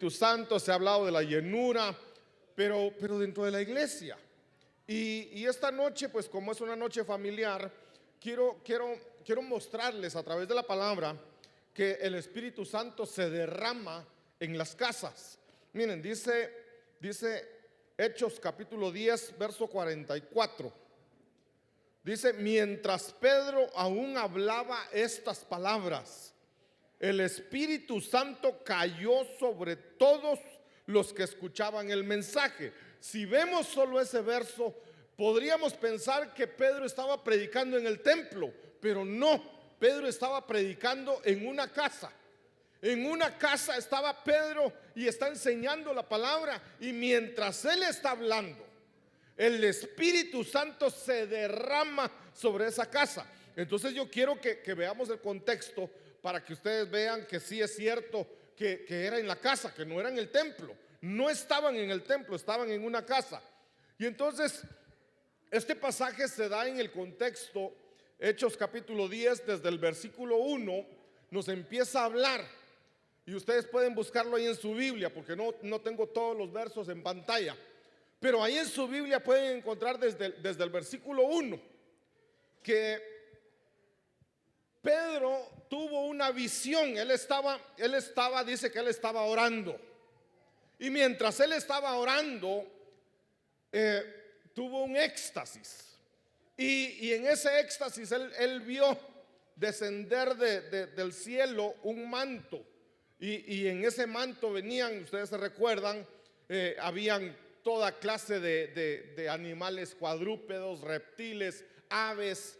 Espíritu Santo, se ha hablado de la llenura, pero dentro de la iglesia. Y esta noche, pues como es una noche familiar, quiero mostrarles a través de la palabra que el Espíritu Santo se derrama en las casas. Miren, dice Hechos capítulo 10, verso 44. Dice: mientras Pedro aún hablaba estas palabras, el Espíritu Santo cayó sobre todos los que escuchaban el mensaje. Si vemos solo ese verso, podríamos pensar que Pedro estaba predicando en el templo, pero no, Pedro estaba predicando en una casa. En una casa estaba Pedro y está enseñando la palabra, y mientras él está hablando, el Espíritu Santo se derrama sobre esa casa. Entonces yo quiero que veamos el contexto para que ustedes vean que sí es cierto que era en la casa, que no era en el templo. No estaban en el templo, estaban en una casa. Y entonces este pasaje se da en el contexto. Hechos capítulo 10, desde el versículo 1 nos empieza a hablar. Y ustedes pueden buscarlo ahí en su Biblia, porque no tengo todos los versos en pantalla. Pero ahí en su Biblia pueden encontrar desde el versículo 1 que Pedro tuvo una visión. Él estaba, dice que él estaba orando. Y mientras él estaba orando, tuvo un éxtasis. Y en ese éxtasis él vio descender del cielo un manto. Y en ese manto venían, ustedes se recuerdan, habían toda clase de animales cuadrúpedos, reptiles, aves,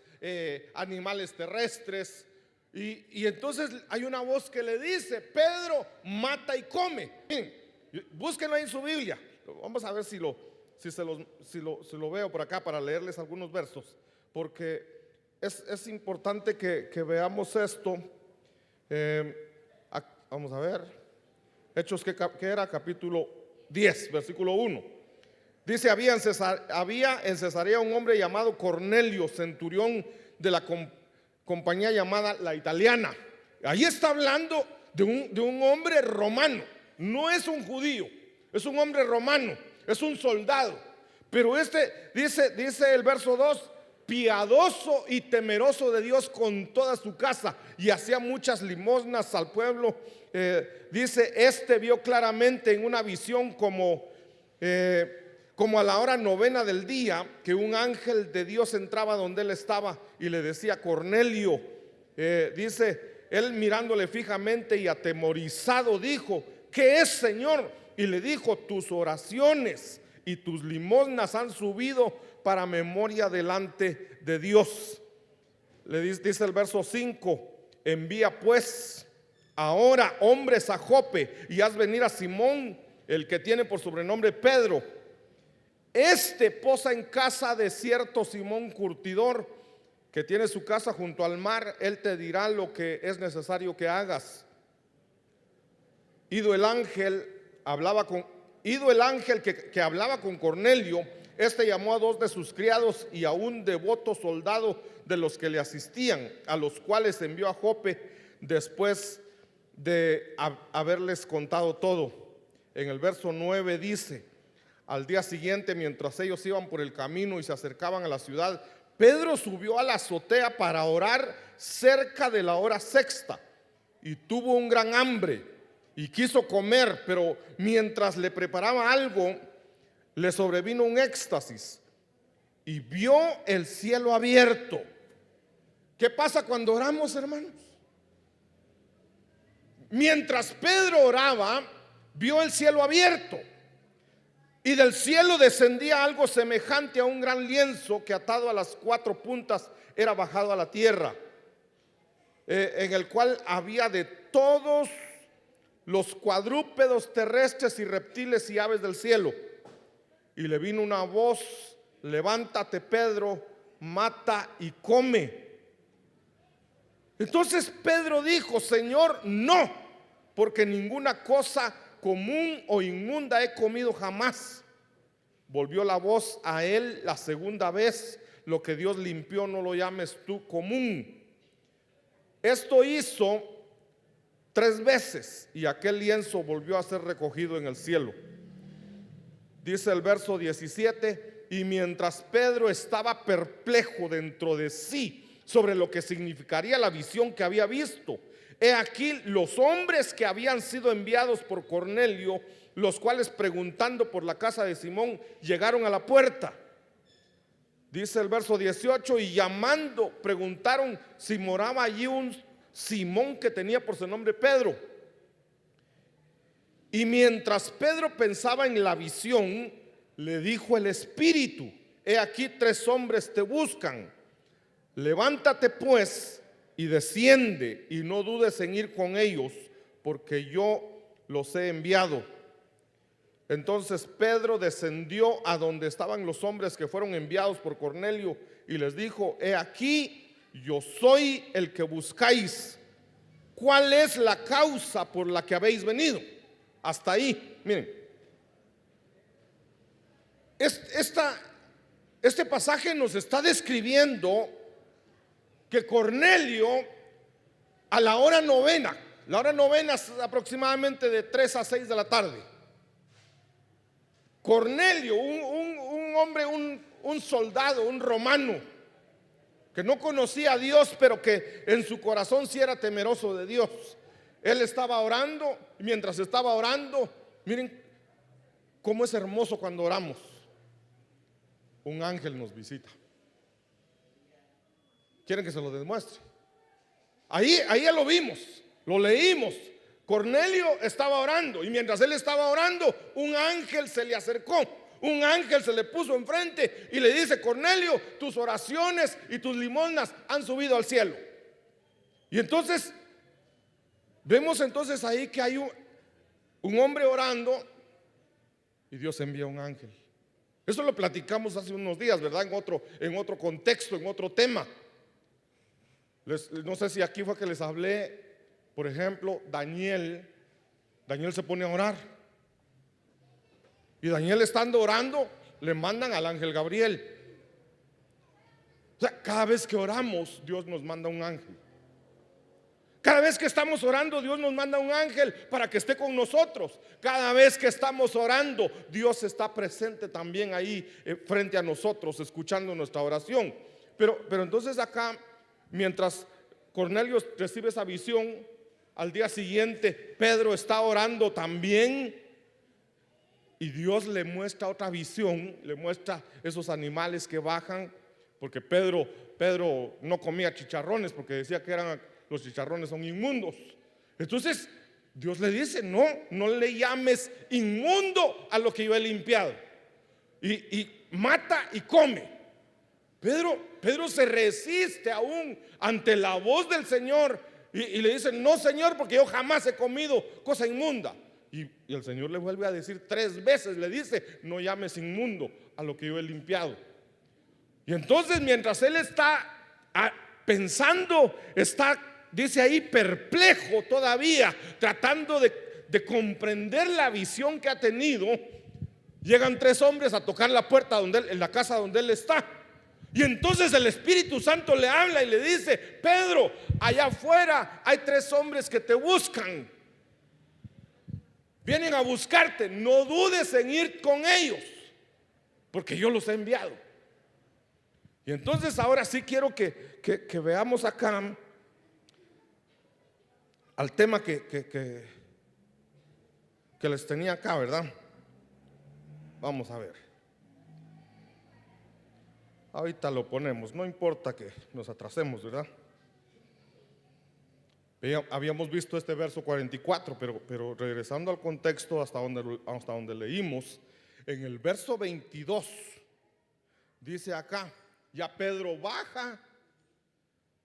animales terrestres. Y entonces hay una voz que le dice: Pedro, mata y come. Miren, búsquenlo ahí en su Biblia. Vamos a ver si lo veo por acá para leerles algunos versos, porque es importante que veamos esto. Vamos a ver Hechos, que era capítulo 10, versículo 1. Dice: había en Cesarea un hombre llamado Cornelio, centurión de la compañía llamada la Italiana. Ahí está hablando de un hombre romano. No es un judío, es un hombre romano, es un soldado. Pero dice el verso 2: piadoso y temeroso de Dios con toda su casa, y hacía muchas limosnas al pueblo. Dice: vio claramente en una visión como a la hora 9 del día, que un ángel de Dios entraba donde él estaba y le decía: Cornelio. Dice, él mirándole fijamente y atemorizado dijo: ¿qué es, Señor? Y le dijo: tus oraciones y tus limosnas han subido para memoria delante de Dios. Le dice el verso 5: envía pues ahora hombres a Jope y haz venir a Simón, el que tiene por sobrenombre Pedro. Posa en casa de cierto Simón curtidor, que tiene su casa junto al mar. Él te dirá lo que es necesario que hagas. Ido el ángel que hablaba con Cornelio, llamó a 2 de sus criados y a un devoto soldado de los que le asistían, a los cuales envió a Jope después de haberles contado todo. En el verso 9 dice: al día siguiente, mientras ellos iban por el camino y se acercaban a la ciudad, Pedro subió a la azotea para orar cerca de la hora sexta, y tuvo un gran hambre y quiso comer, pero mientras le preparaba algo, le sobrevino un éxtasis y vio el cielo abierto. ¿Qué pasa cuando oramos, hermanos? Mientras Pedro oraba, vio el cielo abierto, y del cielo descendía algo semejante a un gran lienzo que, atado a las 4 puntas, era bajado a la tierra, en el cual había de todos los cuadrúpedos terrestres y reptiles y aves del cielo. Y le vino una voz: levántate, Pedro, mata y come. Entonces Pedro dijo: Señor, no, porque ninguna cosa común o inmunda he comido jamás. Volvió la voz a él la segunda vez: lo que Dios limpió no lo llames tú común. Esto hizo 3 veces y aquel lienzo volvió a ser recogido en el cielo. Dice el verso 17: y mientras Pedro estaba perplejo dentro de sí sobre lo que significaría la visión que había visto, he aquí los hombres que habían sido enviados por Cornelio, los cuales preguntando por la casa de Simón llegaron a la puerta. Dice el verso 18: y llamando preguntaron si moraba allí un Simón que tenía por su nombre Pedro. Y mientras Pedro pensaba en la visión, le dijo el Espíritu: he aquí 3 hombres te buscan. Levántate pues y desciende, y no dudes en ir con ellos, porque yo los he enviado. Entonces Pedro descendió a donde estaban los hombres que fueron enviados por Cornelio y les dijo: he aquí, yo soy el que buscáis. ¿Cuál es la causa por la que habéis venido? Hasta ahí, miren. Este pasaje nos está describiendo que Cornelio, a la hora novena es aproximadamente de 3 a 6 de la tarde. Cornelio, un hombre, un soldado, un romano, que no conocía a Dios, pero que en su corazón sí era temeroso de Dios. Él estaba orando, y mientras estaba orando, miren cómo es hermoso cuando oramos. Un ángel nos visita. ¿Quieren que se lo demuestre? Ahí ya lo vimos, lo leímos. Cornelio estaba orando, y mientras él estaba orando, un ángel se le acercó. Un ángel se le puso enfrente y le dice: Cornelio, tus oraciones y tus limosnas han subido al cielo. Y entonces vemos entonces ahí que hay un hombre orando y Dios envía un ángel. Eso lo platicamos hace unos días, ¿verdad? En otro contexto, en otro tema. No sé si aquí fue que les hablé. Por ejemplo, Daniel se pone a orar. Y Daniel, estando orando, le mandan al ángel Gabriel. O sea, cada vez que oramos, Dios nos manda un ángel. Cada vez que estamos orando, Dios nos manda un ángel para que esté con nosotros. Cada vez que estamos orando, Dios está presente también ahí frente a nosotros, escuchando nuestra oración. Pero entonces acá, mientras Cornelio recibe esa visión, al día siguiente Pedro está orando también, y Dios le muestra otra visión, le muestra esos animales que bajan, porque Pedro no comía chicharrones, porque decía que los chicharrones son inmundos. Entonces Dios le dice: no le llames inmundo a lo que yo he limpiado, y mata y come. Pedro se resiste aún ante la voz del Señor, y le dice: no, Señor, porque yo jamás he comido cosa inmunda. Y el Señor le vuelve a decir 3 veces, le dice: no llames inmundo a lo que yo he limpiado. Y entonces, mientras él está pensando, dice ahí, perplejo todavía, tratando de comprender la visión que ha tenido, llegan 3 hombres a tocar la puerta en la casa donde él está. Y entonces el Espíritu Santo le habla y le dice: Pedro, allá afuera hay 3 hombres que te buscan. Vienen a buscarte, no dudes en ir con ellos, porque yo los he enviado. Y entonces ahora sí quiero que veamos acá al tema que les tenía acá, ¿verdad? Vamos a ver. Ahorita lo ponemos, no importa que nos atrasemos, ¿verdad? Habíamos visto este verso 44, pero regresando al contexto hasta donde leímos, en el verso 22, dice acá: ya Pedro baja,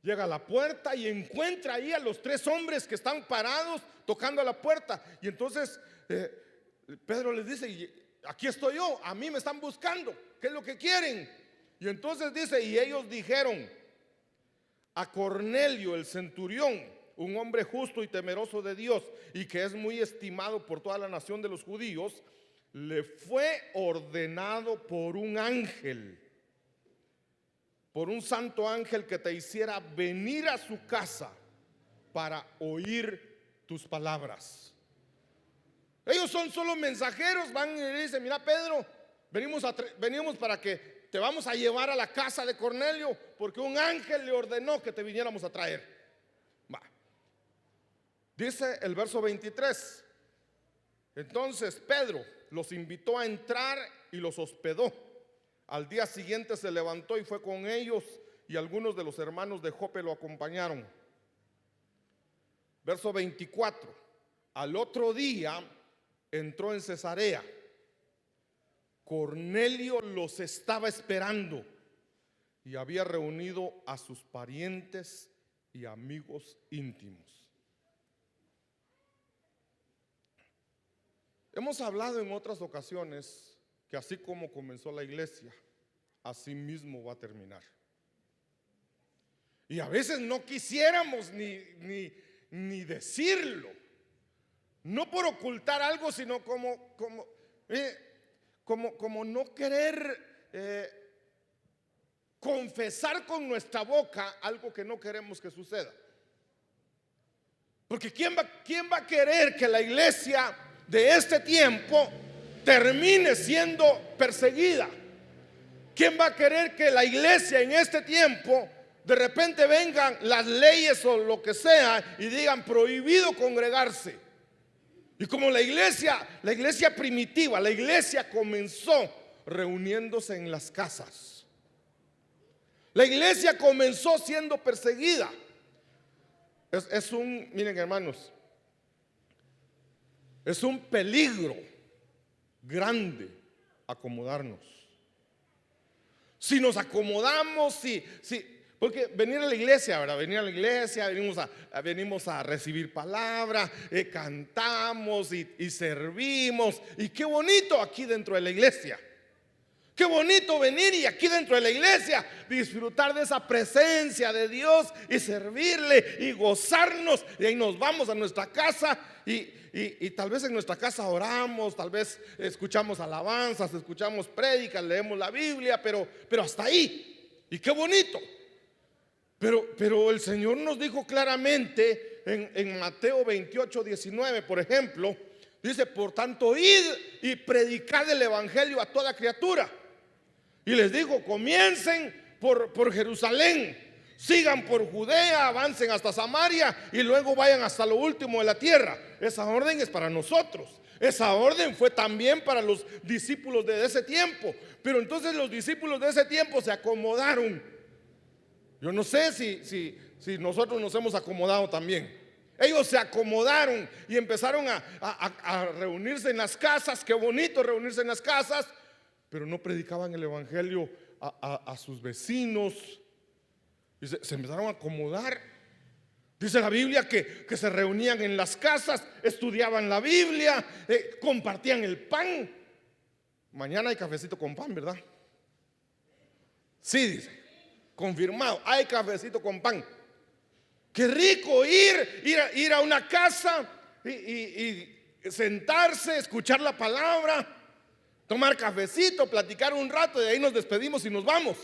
llega a la puerta y encuentra ahí a los 3 hombres que están parados tocando a la puerta. Y entonces Pedro les dice: aquí estoy yo, a mí me están buscando, ¿qué es lo que quieren? Y entonces dice: y ellos dijeron: a Cornelio el centurión, un hombre justo y temeroso de Dios, y que es muy estimado por toda la nación de los judíos, le fue ordenado por un ángel, por un santo ángel, que te hiciera venir a su casa para oír tus palabras. Ellos son solo mensajeros, van y le dicen: mira, Pedro, venimos para que te vamos a llevar a la casa de Cornelio, porque un ángel le ordenó que te viniéramos a traer. Va. Dice el verso 23: entonces Pedro los invitó a entrar y los hospedó. Al día siguiente se levantó y fue con ellos, y algunos de los hermanos de Jope lo acompañaron. Verso 24: al otro día entró en Cesarea. Cornelio los estaba esperando y había reunido a sus parientes y amigos íntimos. Hemos hablado en otras ocasiones que así como comenzó la iglesia, así mismo va a terminar. Y a veces no quisiéramos ni decirlo, no por ocultar algo, sino como no querer confesar con nuestra boca algo que no queremos que suceda. Porque ¿quién va a querer que la iglesia de este tiempo termine siendo perseguida? ¿Quién va a querer que la iglesia en este tiempo de repente vengan las leyes o lo que sea y digan prohibido congregarse? Y como la iglesia primitiva, la iglesia comenzó reuniéndose en las casas. La iglesia comenzó siendo perseguida. Miren, hermanos, es un peligro grande acomodarnos. Si nos acomodamos, porque venir a la iglesia, ¿verdad? Venimos a recibir palabra, cantamos y servimos. Y qué bonito aquí dentro de la iglesia. Qué bonito venir y aquí dentro de la iglesia disfrutar de esa presencia de Dios y servirle y gozarnos. Y ahí nos vamos a nuestra casa y tal vez en nuestra casa oramos, tal vez escuchamos alabanzas, escuchamos prédicas, leemos la Biblia, pero hasta ahí. Y qué bonito. Pero el Señor nos dijo claramente en Mateo 28:19, por ejemplo, dice: por tanto, id y predicad el evangelio a toda criatura. Y les digo: comiencen por Jerusalén, sigan por Judea, avancen hasta Samaria y luego vayan hasta lo último de la tierra. Esa orden es para nosotros. Esa orden fue también para los discípulos de ese tiempo. Pero entonces los discípulos de ese tiempo se acomodaron. Yo no sé si nosotros nos hemos acomodado también. Ellos se acomodaron y empezaron a reunirse en las casas. Qué bonito reunirse en las casas, pero no predicaban el evangelio a sus vecinos. Y se empezaron a acomodar. Dice la Biblia que se reunían en las casas, estudiaban la Biblia, compartían el pan. Mañana hay cafecito con pan, ¿verdad? Sí, dice. Confirmado, hay cafecito con pan. Qué rico ir a una casa y sentarse, escuchar la palabra, tomar cafecito, platicar un rato, y de ahí nos despedimos y nos vamos.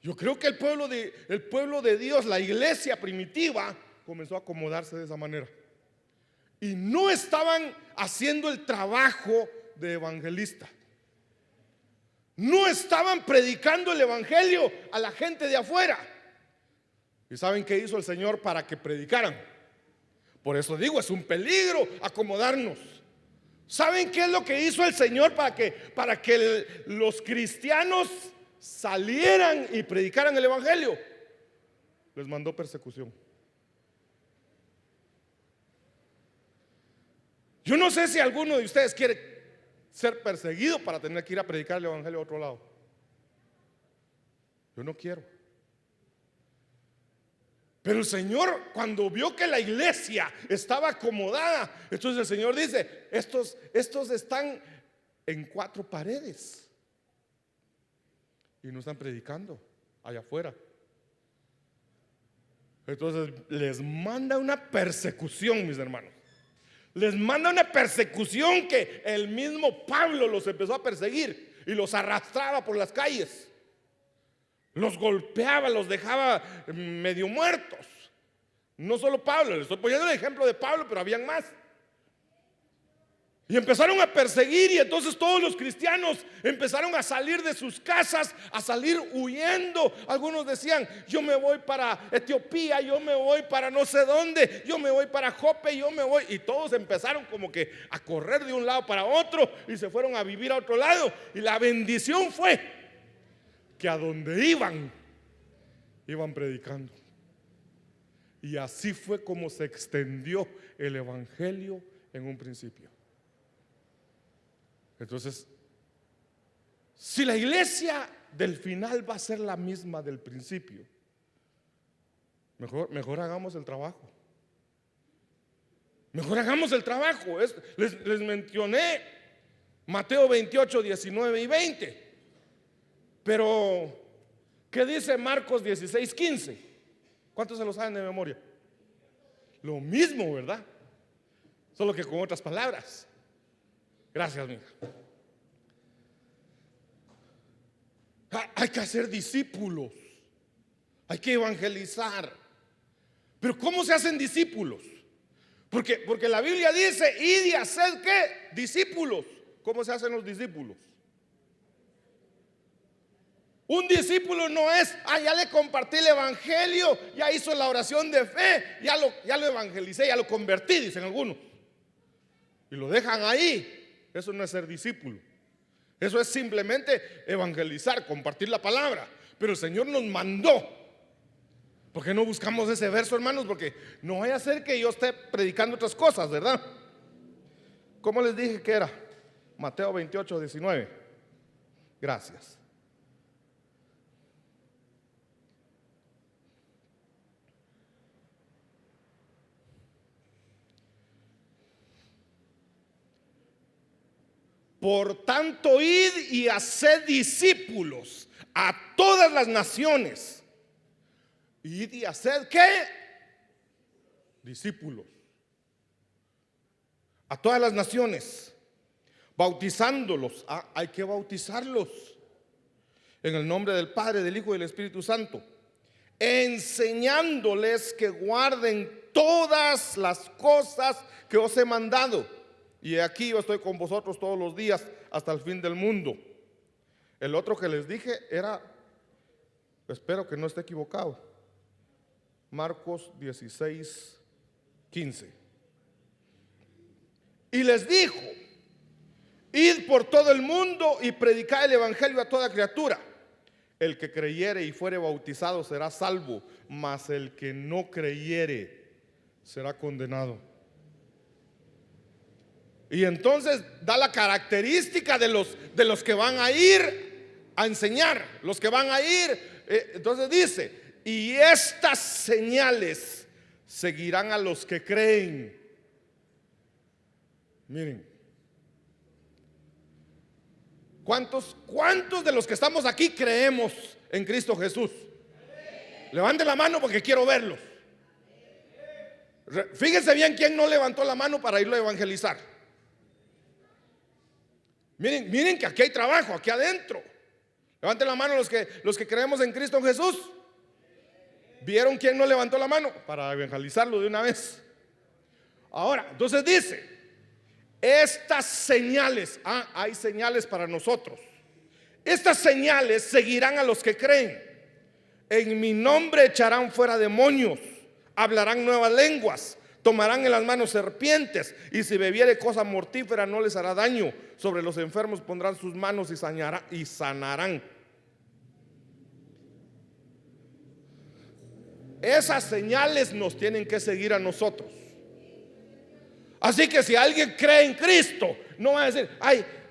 Yo creo que el pueblo de Dios, la iglesia primitiva, comenzó a acomodarse de esa manera. Y no estaban haciendo el trabajo de evangelista. No estaban predicando el evangelio a la gente de afuera. ¿Y saben qué hizo el Señor para que predicaran? Por eso digo, es un peligro acomodarnos. ¿Saben qué es lo que hizo el Señor para que los cristianos salieran y predicaran el evangelio? Les mandó persecución. Yo no sé si alguno de ustedes quiere ser perseguido para tener que ir a predicar el evangelio a otro lado. Yo no quiero. Pero el Señor, cuando vio que la iglesia estaba acomodada, entonces el Señor dice: estos están en 4 paredes y no están predicando allá afuera. Entonces les manda una persecución, mis hermanos. Les manda una persecución que el mismo Pablo los empezó a perseguir y los arrastraba por las calles. Los golpeaba, los dejaba medio muertos. No solo Pablo, le estoy poniendo el ejemplo de Pablo, pero habían más. Y empezaron a perseguir, y entonces todos los cristianos empezaron a salir de sus casas, a salir huyendo. Algunos decían: yo me voy para Etiopía, yo me voy para no sé dónde, yo me voy para Jope, yo me voy. Y todos empezaron como que a correr de un lado para otro y se fueron a vivir a otro lado. Y la bendición fue que a donde iban predicando. Y así fue como se extendió el evangelio en un principio. Entonces, si la iglesia del final va a ser la misma del principio, mejor hagamos el trabajo. Mejor hagamos el trabajo. Les mencioné Mateo 28, 19 y 20. Pero, ¿qué dice Marcos 16, 15? ¿Cuántos se lo saben de memoria? Lo mismo, ¿verdad? Solo que con otras palabras. Gracias, mija. Hay que hacer discípulos. Hay que evangelizar. Pero ¿cómo se hacen discípulos? Porque la Biblia dice: id y haced ¿qué? Discípulos. ¿Cómo se hacen los discípulos? Un discípulo no es: ya le compartí el evangelio, ya hizo la oración de fe, ya lo evangelicé, ya lo convertí, dicen algunos, y lo dejan ahí. Eso no es ser discípulo. Eso es simplemente evangelizar, compartir la palabra. Pero el Señor nos mandó. ¿Por qué no buscamos ese verso, hermanos? Porque no vaya a ser que yo esté predicando otras cosas, ¿verdad? ¿Cómo les dije que era? Mateo 28, 19. Gracias. Por tanto, id y haced discípulos a todas las naciones. Id y haced ¿qué? Discípulos a todas las naciones, bautizándolos. Hay que bautizarlos en el nombre del Padre, del Hijo y del Espíritu Santo, enseñándoles que guarden todas las cosas que os he mandado. Y aquí yo estoy con vosotros todos los días hasta el fin del mundo. El otro que les dije era, espero que no esté equivocado, Marcos 16, 15. Y les dijo: id por todo el mundo y predicad el evangelio a toda criatura. El que creyere y fuere bautizado será salvo, mas el que no creyere será condenado. Y entonces da la característica de los que van a ir a enseñar, los que van a ir. Entonces dice: y estas señales seguirán a los que creen. Miren, ¿cuántos de los que estamos aquí creemos en Cristo Jesús? Levanten la mano porque quiero verlos. Fíjense bien quién no levantó la mano para irlo a evangelizar. Miren que aquí hay trabajo, aquí adentro. Levanten la mano los que creemos en Cristo Jesús. ¿Vieron quién no levantó la mano? Para evangelizarlo de una vez. Ahora, entonces dice: estas señales, hay señales para nosotros. Estas señales seguirán a los que creen. En mi nombre echarán fuera demonios, hablarán nuevas lenguas, tomarán en las manos serpientes, y si bebiere cosa mortífera no les hará daño. Sobre los enfermos pondrán sus manos y sanarán. Esas señales nos tienen que seguir a nosotros. Así que si alguien cree en Cristo, no va a decir: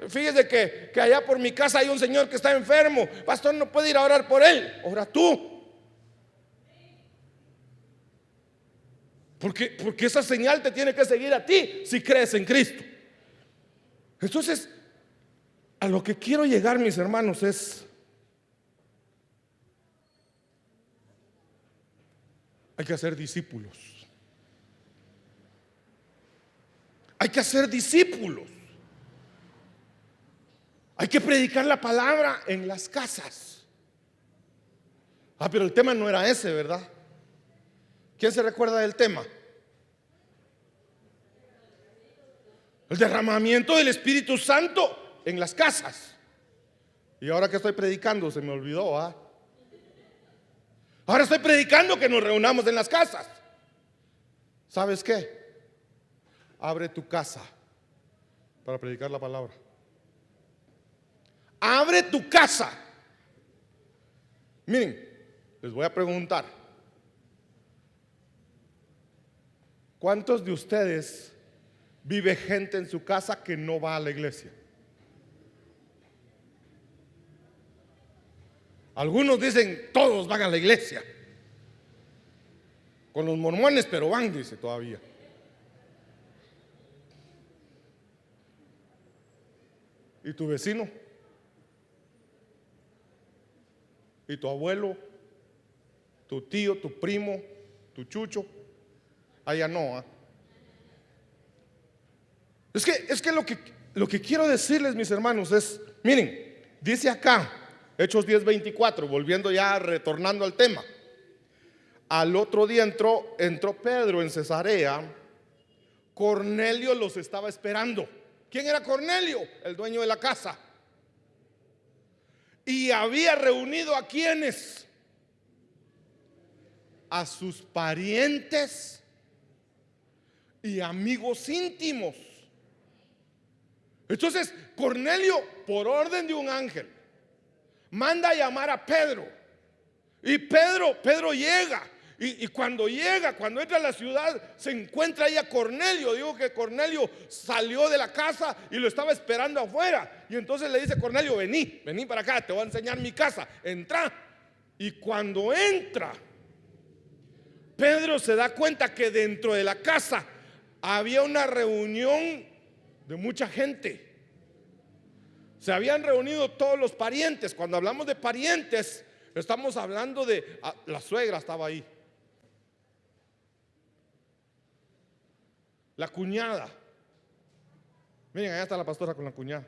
fíjese que allá por mi casa hay un señor que está enfermo, pastor, no puede ir a orar por él. Ora tú. Porque esa señal te tiene que seguir a ti si crees en Cristo. Entonces, a lo que quiero llegar, mis hermanos, es: hay que hacer discípulos. Hay que hacer discípulos. Hay que predicar la palabra en las casas. Pero el tema no era ese, ¿verdad? ¿Quién se recuerda del tema? El derramamiento del Espíritu Santo en las casas. Y ahora que estoy predicando, se me olvidó, ¿ah? Ahora estoy predicando que nos reunamos en las casas. ¿Sabes qué? Abre tu casa para predicar la palabra. Abre tu casa. Miren, les voy a preguntar, ¿cuántos de ustedes vive gente en su casa que no va a la iglesia? Algunos dicen, todos van a la iglesia. Con los mormones, pero van, dice todavía. ¿Y tu vecino? ¿Y tu abuelo? ¿Tu tío, tu primo, tu chucho? Allá no, ¿eh? Es que lo que quiero decirles, mis hermanos, es, miren, dice acá, Hechos 10:24, volviendo ya, retornando al tema. Al otro día entró Pedro en Cesarea. Cornelio los estaba esperando. ¿Quién era Cornelio? El dueño de la casa. Y había reunido ¿a quiénes? A sus parientes y amigos íntimos. Entonces Cornelio, por orden de un ángel, manda a llamar a Pedro. Y Pedro llega. Y cuando entra a la ciudad, se encuentra ahí a Cornelio. Digo que Cornelio salió de la casa y lo estaba esperando afuera. Y entonces le dice: Cornelio, vení para acá, te voy a enseñar mi casa. Entra. Y cuando entra, Pedro se da cuenta que dentro de la casa había una reunión de mucha gente. Se habían reunido todos los parientes. Cuando hablamos de parientes, estamos hablando de la suegra estaba ahí, la cuñada. Miren, allá está la pastora con la cuñada.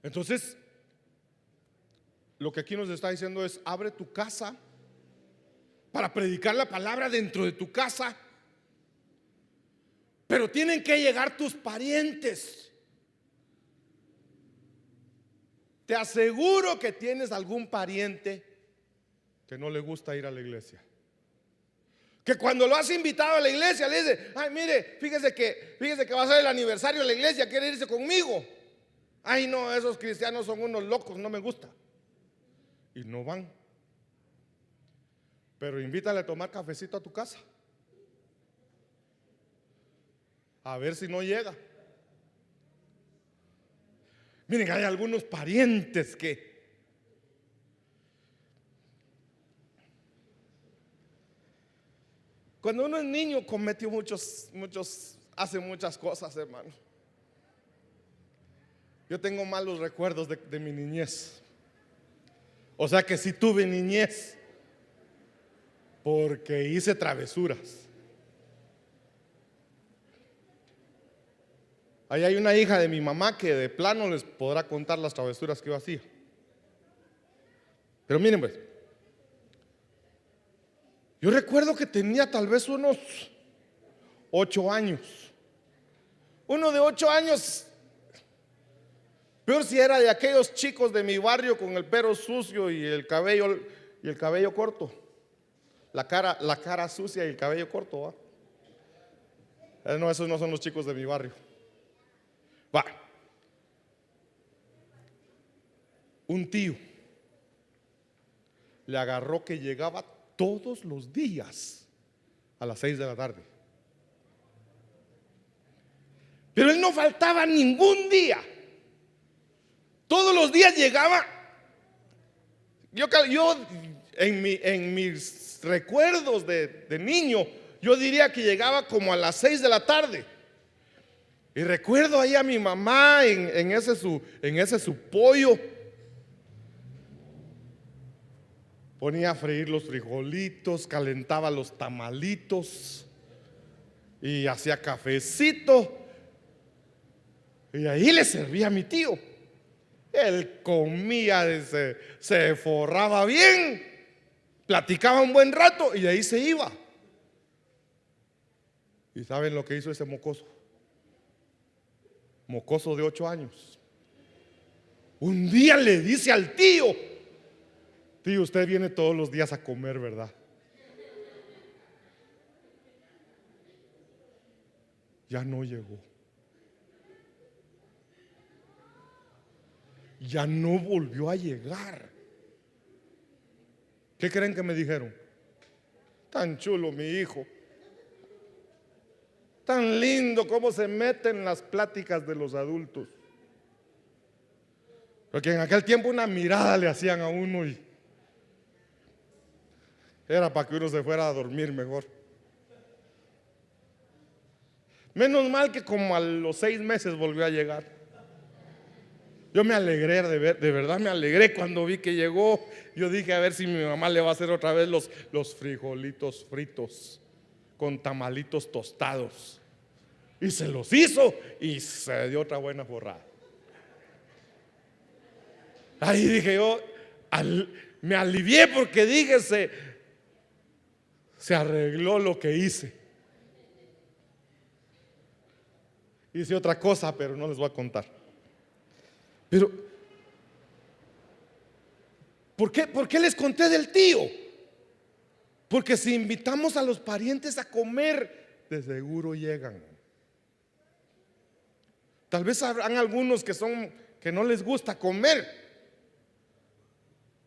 Entonces, lo que aquí nos está diciendo es: abre tu casa para predicar la palabra dentro de tu casa. Pero tienen que llegar tus parientes. Te aseguro que tienes algún pariente que no le gusta ir a la iglesia. Que cuando lo has invitado a la iglesia le dice: ay, mire, fíjese que va a ser el aniversario de la iglesia, quiere irse conmigo. Ay, no, esos cristianos son unos locos, no me gusta. Y no van. Pero invítale a tomar cafecito a tu casa, a ver si no llega. Miren, hay algunos parientes que cuando uno es niño cometió hace muchas cosas, hermano. Yo tengo malos recuerdos de mi niñez. O sea que sí tuve niñez, porque hice travesuras. Ahí hay una hija de mi mamá que de plano les podrá contar las travesuras que yo hacía. Pero miren, pues, yo recuerdo que tenía tal vez unos 8 años. Uno de 8 años, peor si era de aquellos chicos de mi barrio con el pelo sucio y el cabello corto. La cara sucia y el cabello corto, ¿va? No, esos no son los chicos de mi barrio. Va. Un tío le agarró que llegaba todos los días a las 6 de la tarde. Pero él no faltaba ningún día. Todos los días llegaba. Yo en mis recuerdos de niño, yo diría que llegaba como a las 6 de la tarde. Y recuerdo ahí a mi mamá en ese su pollo. Ponía a freír los frijolitos, calentaba los tamalitos y hacía cafecito. Y ahí le servía a mi tío. Él comía, se forraba bien, platicaba un buen rato y de ahí se iba. ¿Y saben lo que hizo ese mocoso? Mocoso de 8 años. Un día le dice al tío: tío, usted viene todos los días a comer, ¿verdad? Ya no llegó. Ya no volvió a llegar. ¿Qué creen que me dijeron? Tan chulo mi hijo, tan lindo cómo se mete en las pláticas de los adultos. Porque en aquel tiempo una mirada le hacían a uno y era para que uno se fuera a dormir mejor. Menos mal que como a los 6 meses volvió a llegar. Yo me alegré de verdad me alegré cuando vi que llegó. Yo dije, a ver si mi mamá le va a hacer otra vez los frijolitos fritos con tamalitos tostados. Y se los hizo y se dio otra buena forrada. Ahí dije yo, me alivié porque dije, se arregló lo que hice. Hice otra cosa, pero no les voy a contar. Pero, ¿por qué les conté del tío? Porque si invitamos a los parientes a comer, de seguro llegan. Tal vez habrán algunos que no les gusta comer,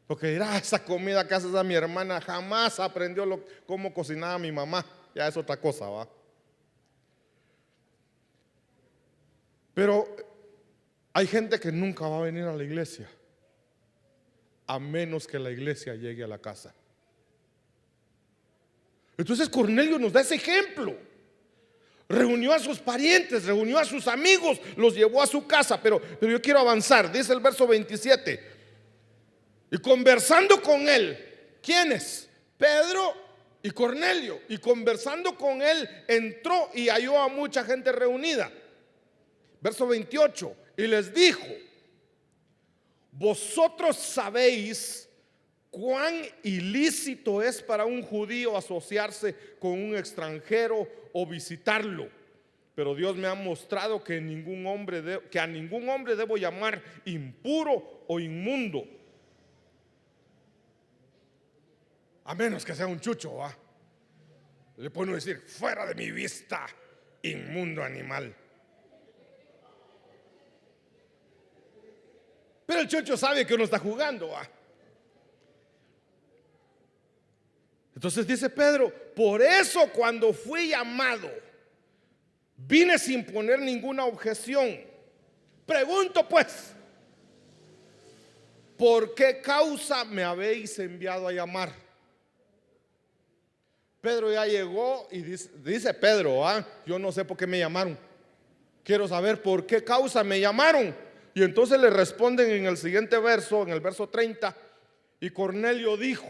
porque dirá, esa comida que haces a mi hermana jamás aprendió cómo cocinaba mi mamá. Ya es otra cosa, ¿va? Pero hay gente que nunca va a venir a la iglesia a menos que la iglesia llegue a la casa. Entonces Cornelio nos da ese ejemplo. Reunió a sus parientes, reunió a sus amigos, los llevó a su casa. Pero yo quiero avanzar. Dice el verso 27: y conversando con él, ¿quiénes? Pedro y Cornelio. Y conversando con él, entró y halló a mucha gente reunida. Verso 28: y les dijo: vosotros sabéis cuán ilícito es para un judío asociarse con un extranjero o visitarlo. Pero Dios me ha mostrado que a ningún hombre debo llamar impuro o inmundo, a menos que sea un chucho, ¿va? Le puedo decir: fuera de mi vista, inmundo animal. Pero el chucho sabe que uno está jugando, ¿va? Entonces dice Pedro: por eso cuando fui llamado, vine sin poner ninguna objeción. Pregunto pues, ¿por qué causa me habéis enviado a llamar? Pedro ya llegó y dice Pedro: yo no sé por qué me llamaron, quiero saber por qué causa me llamaron. Y entonces le responden en el siguiente verso, en el verso 30: y Cornelio dijo: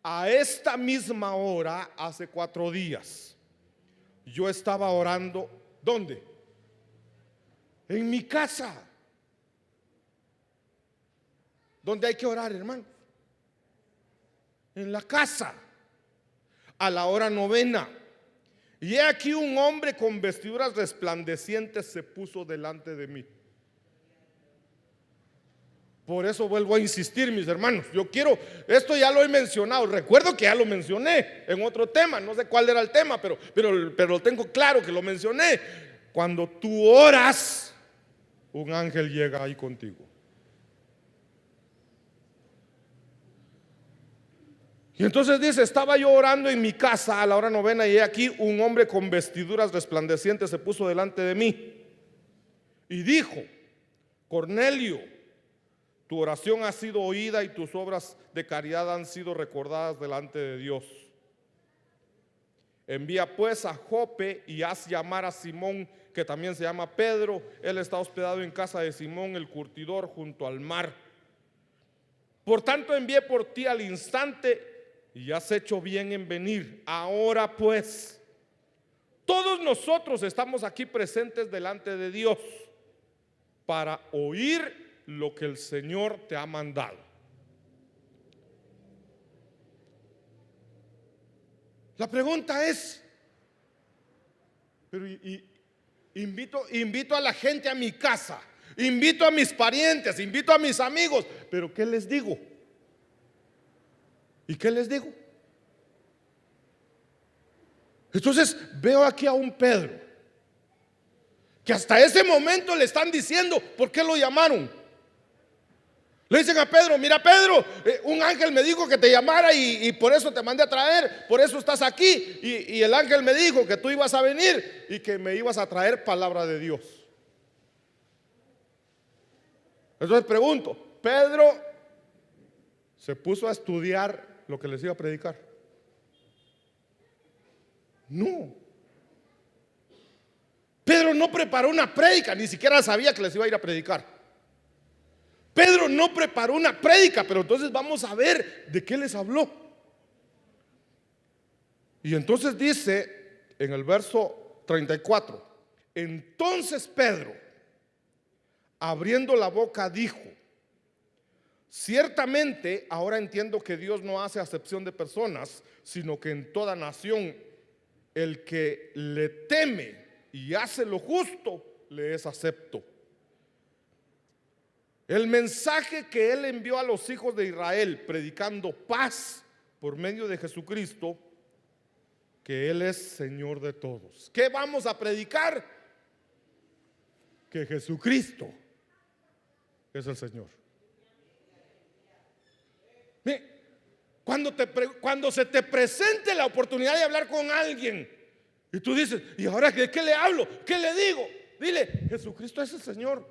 a esta misma hora, hace 4 días, yo estaba orando. ¿Dónde? En mi casa. ¿Dónde hay que orar, hermano? En la casa, a la hora 9. Y he aquí un hombre con vestiduras resplandecientes se puso delante de mí. Por eso vuelvo a insistir, mis hermanos. Esto ya lo he mencionado. Recuerdo que ya lo mencioné en otro tema. No sé cuál era el tema, pero lo tengo claro que lo mencioné. Cuando tú oras, un ángel llega ahí contigo. Y entonces dice: estaba yo orando en mi casa a la hora 9 y he aquí un hombre con vestiduras resplandecientes se puso delante de mí y dijo: Cornelio, tu oración ha sido oída y tus obras de caridad han sido recordadas delante de Dios. Envía pues a Jope y haz llamar a Simón, que también se llama Pedro. Él está hospedado en casa de Simón el curtidor junto al mar. Por tanto envié por ti al instante y has hecho bien en venir. Ahora pues, Todos nosotros estamos aquí presentes delante de Dios para oír lo que el Señor te ha mandado. La pregunta es, pero invito a la gente a mi casa, invito a mis parientes, invito a mis amigos, pero ¿qué les digo? ¿Y qué les digo? Entonces veo aquí a un Pedro que hasta ese momento le están diciendo por qué lo llamaron. Le dicen a Pedro: mira, Pedro, un ángel me dijo que te llamara y por eso te mandé a traer, por eso estás aquí, y el ángel me dijo que tú ibas a venir y que me ibas a traer palabra de Dios. Entonces pregunto, ¿Pedro se puso a estudiar lo que les iba a predicar? No. Pedro no preparó una prédica, ni siquiera sabía que les iba a ir a predicar. Pedro no preparó una prédica, pero entonces vamos a ver de qué les habló. Y entonces dice en el verso 34: entonces Pedro, abriendo la boca, dijo: ciertamente ahora entiendo que Dios no hace acepción de personas, sino que en toda nación el que le teme y hace lo justo le es acepto. El mensaje que él envió a los hijos de Israel, predicando paz por medio de Jesucristo, que él es Señor de todos. ¿Qué vamos a predicar? Que Jesucristo es el Señor. Cuando se te presente la oportunidad de hablar con alguien y tú dices: ¿y ahora de qué le hablo? ¿Qué le digo? Dile: Jesucristo es el Señor.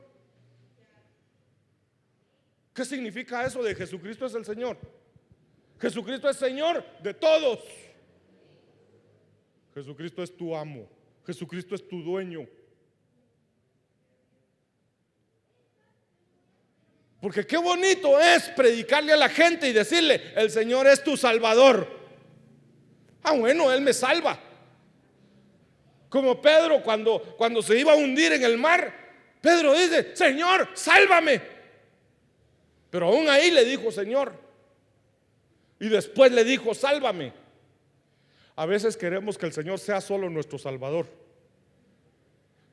¿Qué significa eso de Jesucristo es el Señor? Jesucristo es Señor de todos. Jesucristo es tu amo. Jesucristo es tu dueño. Porque qué bonito es predicarle a la gente y decirle: el Señor es tu Salvador. Ah, bueno, Él me salva. Como Pedro cuando se iba a hundir en el mar, Pedro dice: Señor, sálvame. Pero aún ahí le dijo Señor, y después le dijo: sálvame. A veces queremos que el Señor sea solo nuestro Salvador.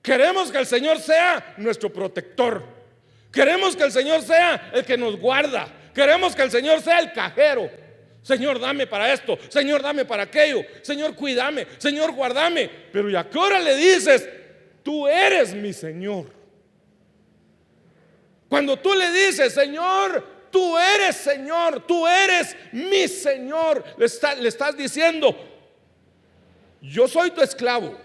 Queremos que el Señor sea nuestro protector. Queremos que el Señor sea el que nos guarda. Queremos que el Señor sea el cajero. Señor, dame para esto. Señor, dame para aquello. Señor, cuídame. Señor, guárdame. Pero ¿y a qué hora le dices: tú eres mi Señor? Cuando tú le dices: Señor, tú eres Señor, tú eres mi Señor, le estás diciendo: yo soy tu esclavo,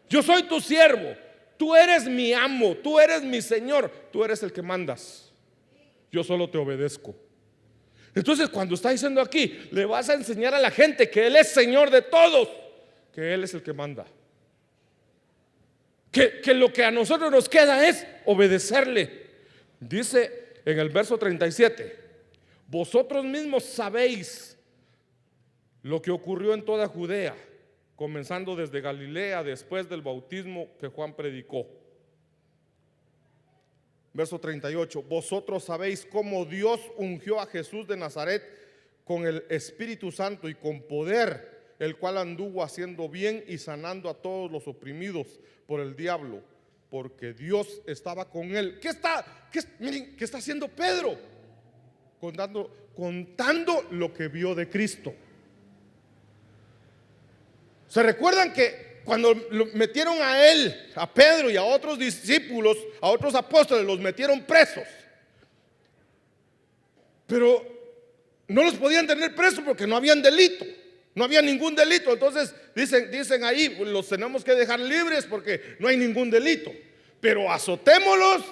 yo soy tu siervo, tú eres mi amo, tú eres mi Señor, tú eres el que mandas, yo solo te obedezco. Entonces, cuando está diciendo aquí, le vas a enseñar a la gente que Él es Señor de todos, que Él es el que manda, que lo que a nosotros nos queda es obedecerle. Dice en el verso 37: vosotros mismos sabéis lo que ocurrió en toda Judea, comenzando desde Galilea, después del bautismo que Juan predicó. Verso 38: vosotros sabéis cómo Dios ungió a Jesús de Nazaret con el Espíritu Santo y con poder, el cual anduvo haciendo bien y sanando a todos los oprimidos por el diablo, porque Dios estaba con él. Miren, ¿qué está haciendo Pedro? Contando lo que vio de Cristo. ¿Se recuerdan que cuando lo metieron a él, a Pedro y a otros discípulos, a otros apóstoles, los metieron presos? Pero no los podían tener presos porque no habían delito. No había ningún delito. Entonces dicen ahí: los tenemos que dejar libres porque no hay ningún delito. Pero azotémoslos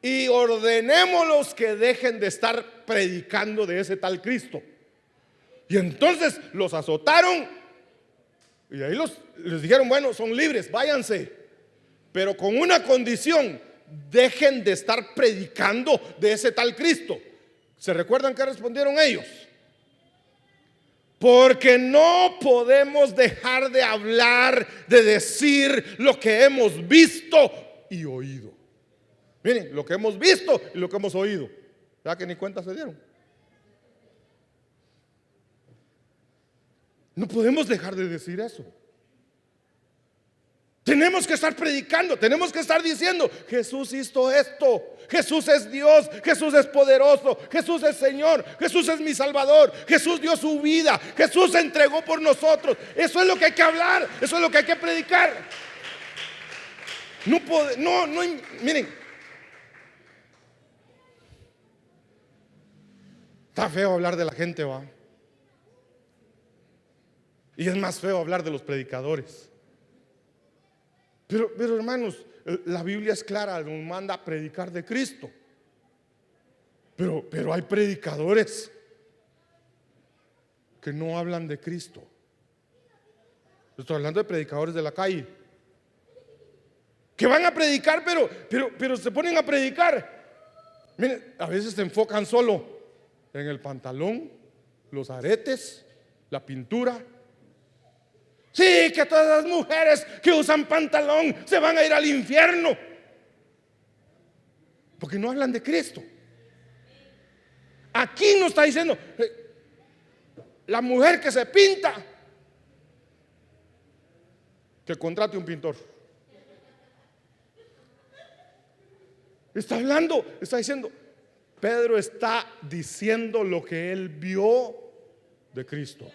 y ordenémoslos que dejen de estar predicando de ese tal Cristo. Y entonces los azotaron y ahí les dijeron: bueno, son libres, váyanse, pero con una condición: dejen de estar predicando de ese tal Cristo. ¿Se recuerdan qué respondieron ellos? Porque no podemos dejar de hablar, de decir lo que hemos visto y oído. Miren, lo que hemos visto y lo que hemos oído. ¿Verdad que ni cuenta se dieron? No podemos dejar de decir eso. Tenemos que estar predicando, tenemos que estar diciendo: Jesús hizo esto, Jesús es Dios, Jesús es poderoso, Jesús es Señor, Jesús es mi Salvador, Jesús dio su vida, Jesús se entregó por nosotros. Eso es lo que hay que hablar, eso es lo que hay que predicar. Miren, está feo hablar de la gente, va. Y es más feo hablar de los predicadores. Pero hermanos, la Biblia es clara, nos manda a predicar de Cristo. Pero hay predicadores que no hablan de Cristo. Estoy hablando de predicadores de la calle, que van a predicar, pero se ponen a predicar. Miren, a veces se enfocan solo en el pantalón, los aretes, la pintura. Sí, que todas las mujeres que usan pantalón se van a ir al infierno, porque no hablan de Cristo. Aquí nos está diciendo: la mujer que se pinta, que contrate un pintor. Está hablando, está diciendo, Pedro está diciendo lo que él vio de Cristo.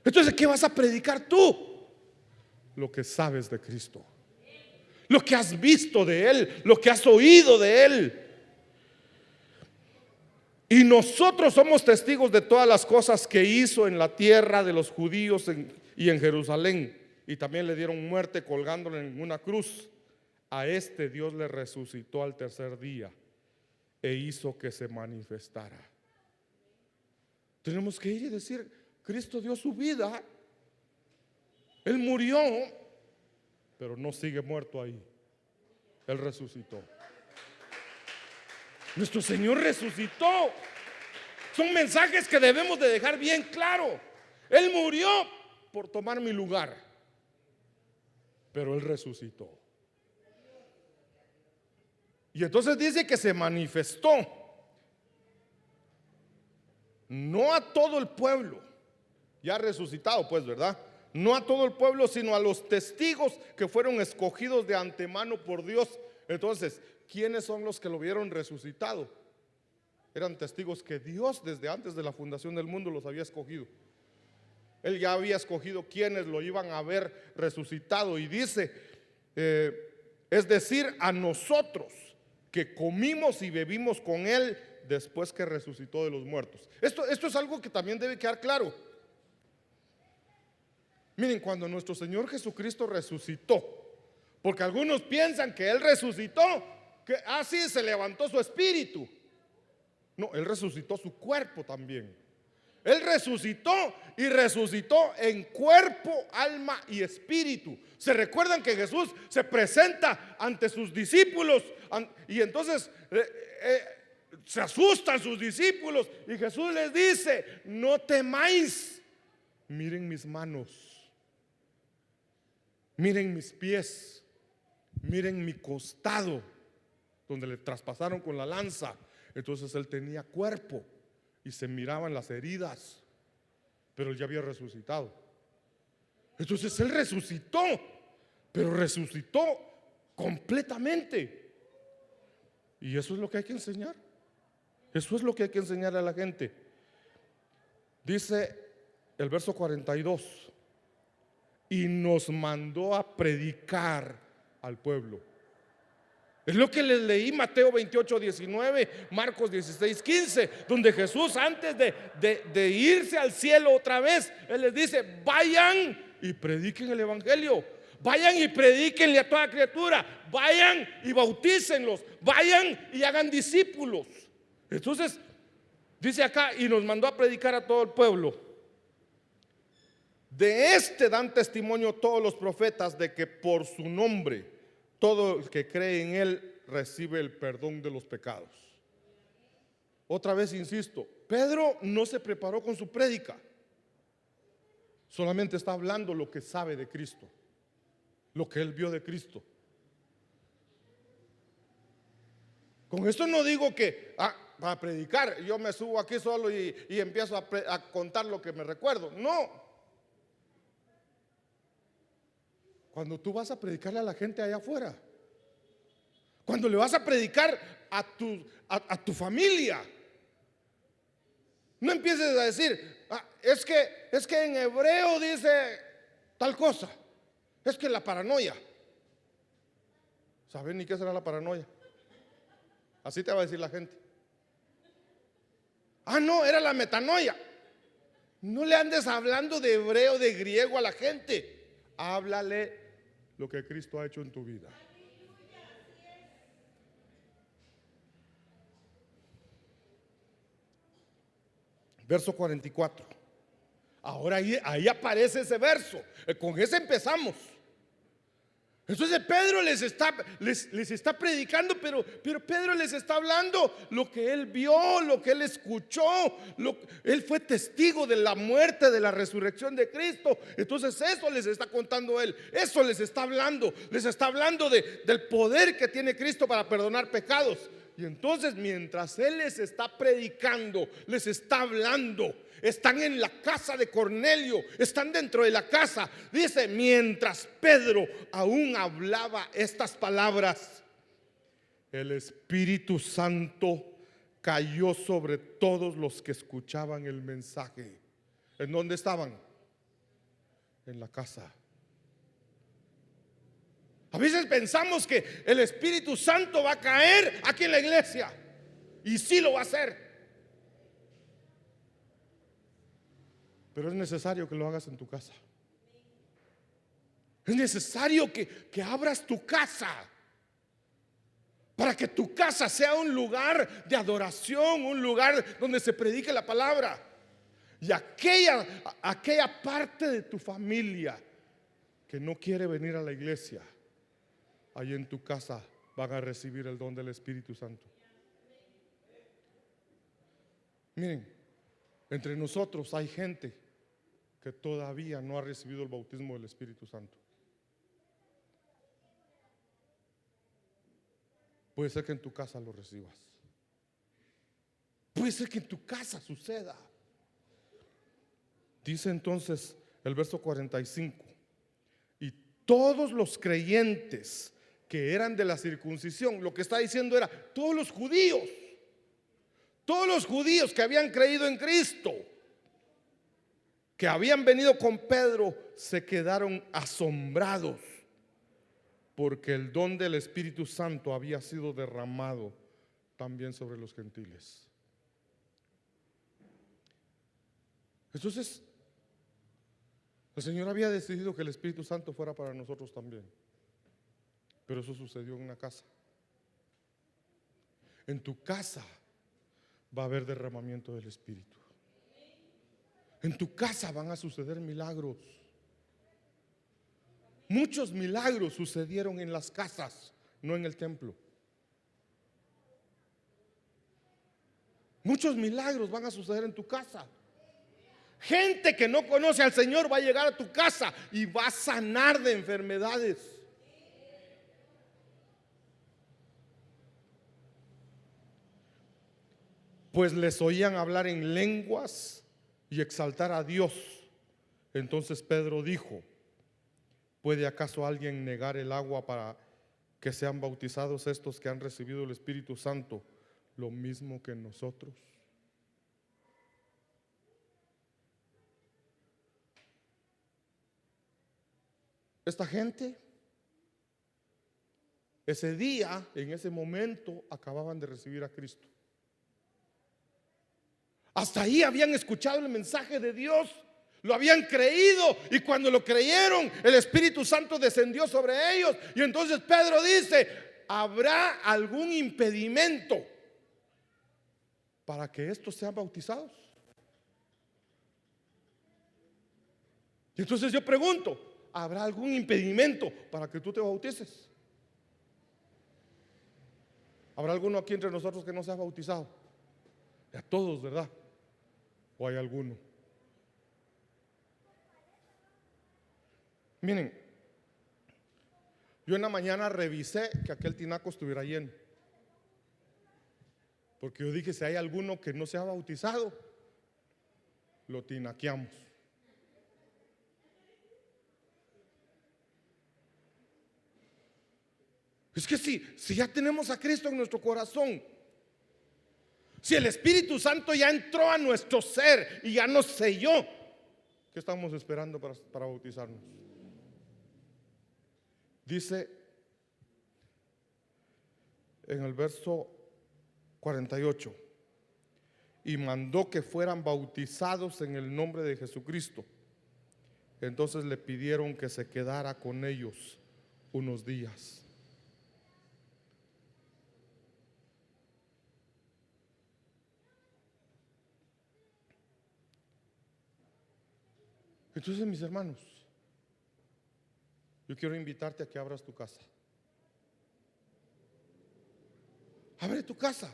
Entonces, ¿qué vas a predicar tú? Lo que sabes de Cristo, lo que has visto de Él, lo que has oído de Él. Y nosotros somos testigos de todas las cosas que hizo en la tierra de los judíos y en Jerusalén. Y también le dieron muerte colgándole en una cruz. A este Dios le resucitó al tercer día e hizo que se manifestara. Tenemos que ir y decir: Cristo dio su vida, Él murió, pero no sigue muerto ahí. Él resucitó. Nuestro Señor resucitó. Son mensajes que debemos de dejar bien claro. Él murió por tomar mi lugar, pero Él resucitó. Y entonces dice que se manifestó, no a todo el pueblo, ya resucitado pues, ¿verdad? No a todo el pueblo, sino a los testigos que fueron escogidos de antemano por Dios. Entonces, ¿quiénes son los que lo vieron resucitado? Eran testigos que Dios desde antes de la fundación del mundo los había escogido. Él ya había escogido quienes lo iban a ver resucitado. Y dice, es decir, a nosotros que comimos y bebimos con Él después que resucitó de los muertos. Esto es algo que también debe quedar claro. Miren, cuando nuestro Señor Jesucristo resucitó, porque algunos piensan que Él resucitó, que así se levantó su espíritu. No, Él resucitó su cuerpo también. Él resucitó y resucitó en cuerpo, alma y espíritu. Se recuerdan que Jesús se presenta ante sus discípulos y entonces se asustan sus discípulos y Jesús les dice: no temáis, miren mis manos, miren mis pies, miren mi costado donde le traspasaron con la lanza. Entonces Él tenía cuerpo y se miraban las heridas, pero Él ya había resucitado. Entonces Él resucitó, pero resucitó completamente. Y eso es lo que hay que enseñar. Eso es lo que hay que enseñar a la gente. Dice el verso 42: y nos mandó a predicar al pueblo. Es lo que les leí, Mateo 28, 19, Marcos 16, 15, donde Jesús, antes de irse al cielo otra vez, Él les dice: vayan y prediquen el evangelio, vayan y predíquenle a toda criatura, vayan y bautícenlos, vayan y hagan discípulos. Entonces dice acá: y nos mandó a predicar a todo el pueblo. De este dan testimonio todos los profetas, de que por su nombre todo el que cree en Él recibe el perdón de los pecados. Otra vez insisto, Pedro no se preparó con su prédica. Solamente está hablando lo que sabe de Cristo, lo que él vio de Cristo. Con esto no digo que para predicar yo me subo aquí solo y empiezo a contar lo que me recuerdo. No. Cuando tú vas a predicarle a la gente allá afuera, cuando le vas a predicar a tu familia, no empieces a decir, es que en hebreo dice tal cosa. Es que la paranoia. ¿Saben ni qué será la paranoia? Así te va a decir la gente. No, era la metanoia. No le andes hablando de hebreo, de griego a la gente. Háblale lo que Cristo ha hecho en tu vida. Verso 44. Ahora ahí aparece ese verso. Con ese empezamos. Entonces Pedro les está predicando, pero Pedro les está hablando lo que él vio, lo que él escuchó. Él fue testigo de la muerte, de la resurrección de Cristo. Entonces eso les está contando él. Eso les está hablando. Les está hablando del poder que tiene Cristo para perdonar pecados. Y entonces mientras él les está predicando, les está hablando, están en la casa de Cornelio, están dentro de la casa. Dice, mientras Pedro aún hablaba estas palabras, el Espíritu Santo cayó sobre todos los que escuchaban el mensaje. ¿En dónde estaban? En la casa. A veces pensamos que el Espíritu Santo va a caer aquí en la iglesia, y sí lo va a hacer, pero es necesario que lo hagas en tu casa. Es necesario que abras tu casa, para que tu casa sea un lugar de adoración, un lugar donde se predique la palabra. Y aquella parte de tu familia que no quiere venir a la iglesia, ahí en tu casa van a recibir el don del Espíritu Santo. Miren, entre nosotros hay gente que todavía no ha recibido el bautismo del Espíritu Santo. Puede ser que en tu casa lo recibas. Puede ser que en tu casa suceda. Dice entonces el verso 45: y todos los creyentes que eran de la circuncisión, lo que está diciendo era todos los judíos que habían creído en Cristo, que habían venido con Pedro, se quedaron asombrados, porque el don del Espíritu Santo había sido derramado también sobre los gentiles. Entonces, el Señor había decidido que el Espíritu Santo fuera para nosotros también. Pero eso sucedió en una casa. En tu casa va a haber derramamiento del Espíritu. En tu casa van a suceder milagros. Muchos milagros sucedieron en las casas, no en el templo. Muchos milagros van a suceder en tu casa. Gente que no conoce al Señor va a llegar a tu casa y va a sanar de enfermedades. Pues les oían hablar en lenguas y exaltar a Dios. Entonces Pedro dijo: ¿puede acaso alguien negar el agua para que sean bautizados estos que han recibido el Espíritu Santo lo mismo que nosotros? Esta gente, ese día, en ese momento, acababan de recibir a Cristo. Hasta ahí habían escuchado el mensaje de Dios, lo habían creído, y cuando lo creyeron, el Espíritu Santo descendió sobre ellos. Y entonces Pedro dice: ¿habrá algún impedimento para que estos sean bautizados? Y entonces yo pregunto: ¿habrá algún impedimento para que tú te bautices? ¿Habrá alguno aquí entre nosotros que no sea bautizado? A todos, ¿verdad? ¿O hay alguno? Miren, yo en la mañana revisé que aquel tinaco estuviera lleno, porque yo dije, si hay alguno que no se ha bautizado, lo tinaqueamos. Es que si ya tenemos a Cristo en nuestro corazón, si el Espíritu Santo ya entró a nuestro ser y ya nos selló, ¿qué estamos esperando para bautizarnos? Dice en el verso 48: y mandó que fueran bautizados en el nombre de Jesucristo. Entonces le pidieron que se quedara con ellos unos días. Entonces, mis hermanos, yo quiero invitarte a que abras tu casa. Abre tu casa.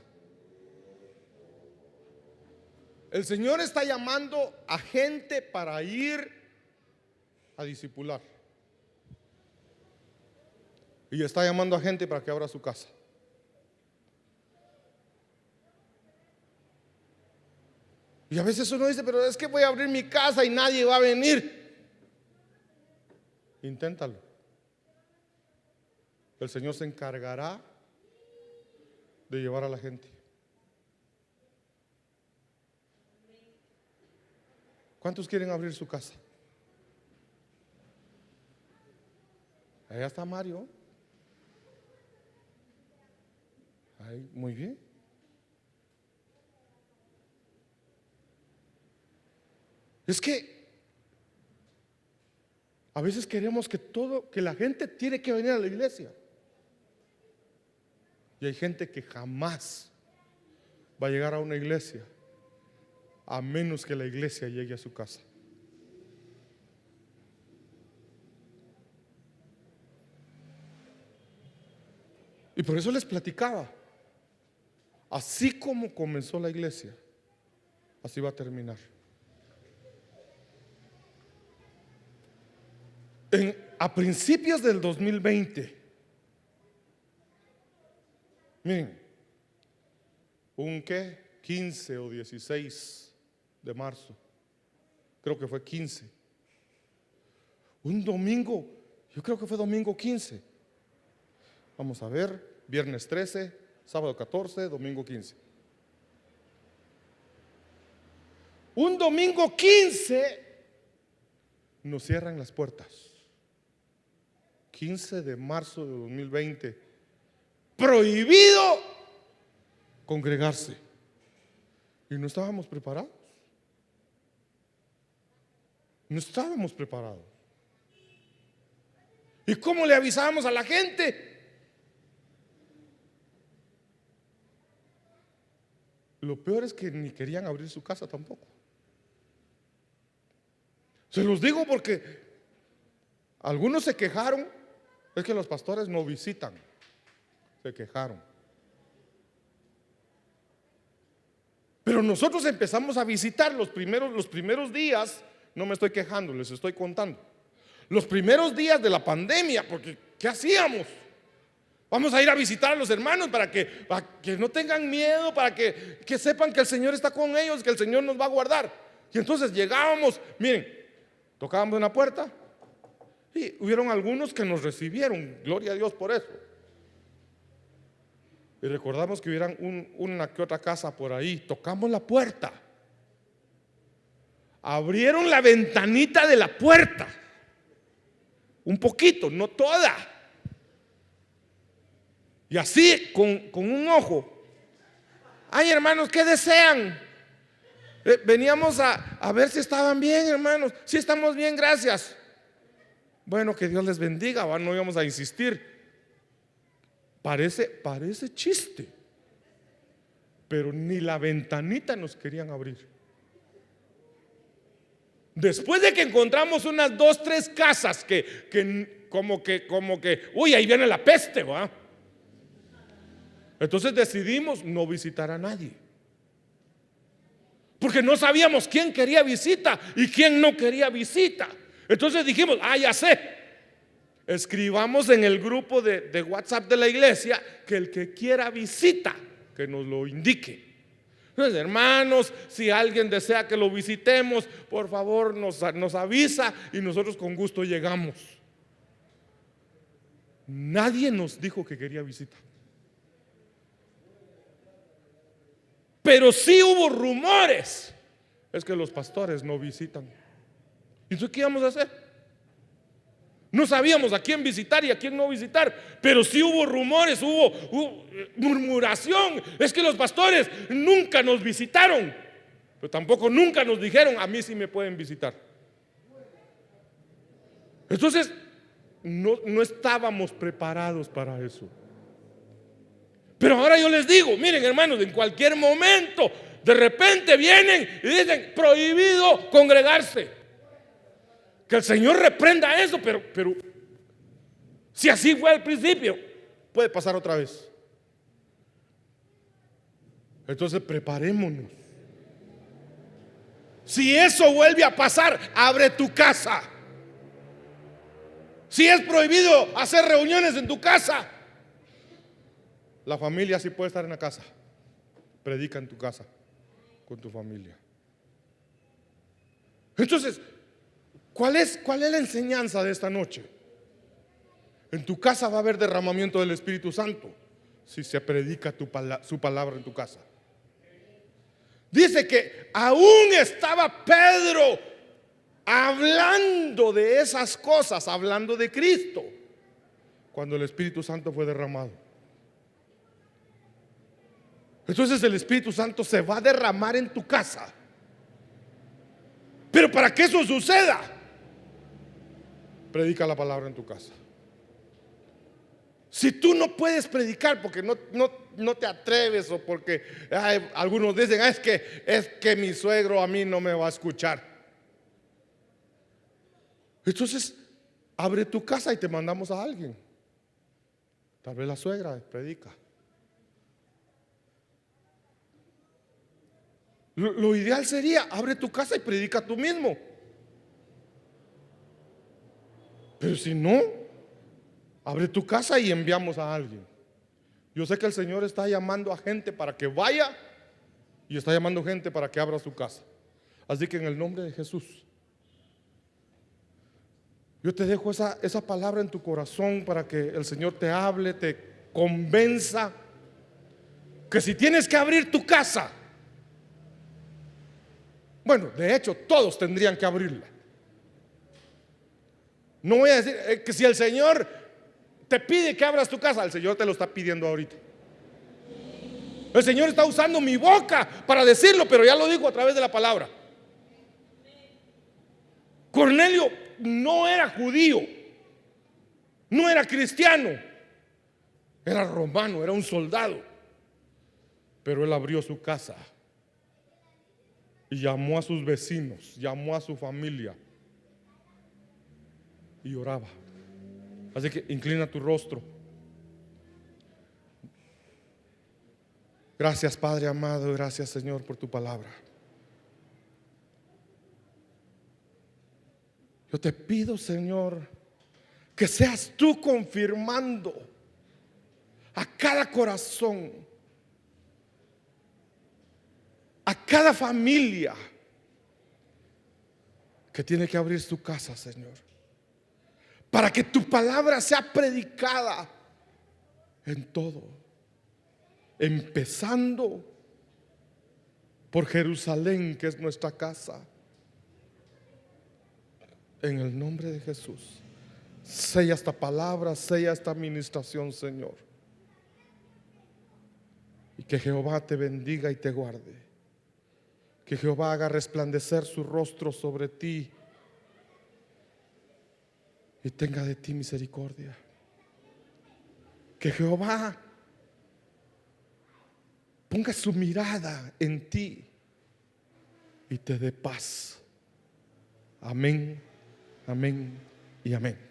El Señor está llamando a gente para ir a discipular, y está llamando a gente para que abra su casa. Y a veces uno dice, pero es que voy a abrir mi casa y nadie va a venir. Inténtalo. El Señor se encargará de llevar a la gente. ¿Cuántos quieren abrir su casa? Allá está Mario. Ahí, muy bien. Es que a veces queremos que la gente tiene que venir a la iglesia, y hay gente que jamás va a llegar a una iglesia a menos que la iglesia llegue a su casa. Y por eso les platicaba, así como comenzó la iglesia, así va a terminar. A principios del 2020, miren, un 15 o 16 de marzo, creo que fue 15, un domingo, yo creo que fue domingo 15. Vamos a ver, viernes 13, sábado 14, domingo 15. Un domingo 15 nos cierran las puertas. 15 de marzo de 2020, prohibido congregarse. Y no estábamos preparados. No estábamos preparados. ¿Y cómo le avisábamos a la gente? Lo peor es que ni querían abrir su casa tampoco. Se los digo porque algunos se quejaron. Es que los pastores no visitan. Se quejaron. Pero nosotros empezamos a visitar los primeros días. No me estoy quejando, les estoy contando. Los primeros días de la pandemia, porque ¿qué hacíamos? Vamos a ir a visitar a los hermanos para que no tengan miedo, para que sepan que el Señor está con ellos, que el Señor nos va a guardar. Y entonces llegábamos, miren, tocábamos una puerta y hubieron algunos que nos recibieron, gloria a Dios por eso. Y recordamos que hubieran una que otra casa por ahí. Tocamos la puerta, abrieron la ventanita de la puerta, un poquito, no toda. Y así con un ojo: ay, hermanos, ¿qué desean? Veníamos a ver si estaban bien, hermanos. Sí, estamos bien, gracias. Bueno, que Dios les bendiga, no íbamos a insistir. Parece chiste, pero ni la ventanita nos querían abrir. Después de que encontramos unas 2, 3 casas que como que, uy, ahí viene la peste, ¿va? Entonces decidimos no visitar a nadie, porque no sabíamos quién quería visita y quién no quería visita. Entonces dijimos, ya sé, escribamos en el grupo de WhatsApp de la iglesia que el que quiera visita, que nos lo indique. Entonces, hermanos, si alguien desea que lo visitemos, por favor nos avisa y nosotros con gusto llegamos. Nadie nos dijo que quería visita. Pero sí hubo rumores. Es que los pastores no visitan. ¿Y entonces qué íbamos a hacer? No sabíamos a quién visitar y a quién no visitar, pero sí hubo rumores, hubo murmuración. Es que los pastores nunca nos visitaron, pero tampoco nunca nos dijeron: a mí sí me pueden visitar. Entonces no estábamos preparados para eso. Pero ahora yo les digo, miren, hermanos, en cualquier momento de repente vienen y dicen: prohibido congregarse. Que el Señor reprenda eso, pero si así fue al principio, puede pasar otra vez. Entonces preparémonos. Si eso vuelve a pasar, abre tu casa. Si es prohibido hacer reuniones en tu casa, la familia sí puede estar en la casa. Predica en tu casa con tu familia. Entonces, ¿cuál es la enseñanza de esta noche? En tu casa va a haber derramamiento del Espíritu Santo si se predica su palabra en tu casa. Dice que aún estaba Pedro hablando de esas cosas, hablando de Cristo, cuando el Espíritu Santo fue derramado. Entonces el Espíritu Santo se va a derramar en tu casa. Pero para que eso suceda, predica la palabra en tu casa. Si tú no puedes predicar porque no te atreves, o porque algunos dicen: es que mi suegro a mí no me va a escuchar, entonces abre tu casa y te mandamos a alguien. Tal vez la suegra predica. Lo ideal sería: abre tu casa y predica tú mismo. Pero si no, abre tu casa y enviamos a alguien. Yo sé que el Señor está llamando a gente para que vaya, y está llamando gente para que abra su casa. Así que en el nombre de Jesús, yo te dejo esa palabra en tu corazón para que el Señor te hable, te convenza que si tienes que abrir tu casa, bueno, de hecho todos tendrían que abrirla. No voy a decir que si el Señor te pide que abras tu casa, el Señor te lo está pidiendo ahorita. El Señor está usando mi boca para decirlo, pero ya lo digo a través de la palabra. Cornelio no era judío, no era cristiano, era romano, era un soldado. Pero él abrió su casa y llamó a sus vecinos, llamó a su familia y oraba. Así que inclina tu rostro. Gracias, Padre amado, gracias, Señor, por tu palabra. Yo te pido, Señor, que seas tú confirmando a cada corazón, a cada familia que tiene que abrir su casa, Señor, para que tu palabra sea predicada en todo, empezando por Jerusalén, que es nuestra casa. En el nombre de Jesús, sella esta palabra, sella esta administración, Señor, y que Jehová te bendiga y te guarde, que Jehová haga resplandecer su rostro sobre ti y tenga de ti misericordia, que Jehová ponga su mirada en ti y te dé paz. Amén, amén y amén.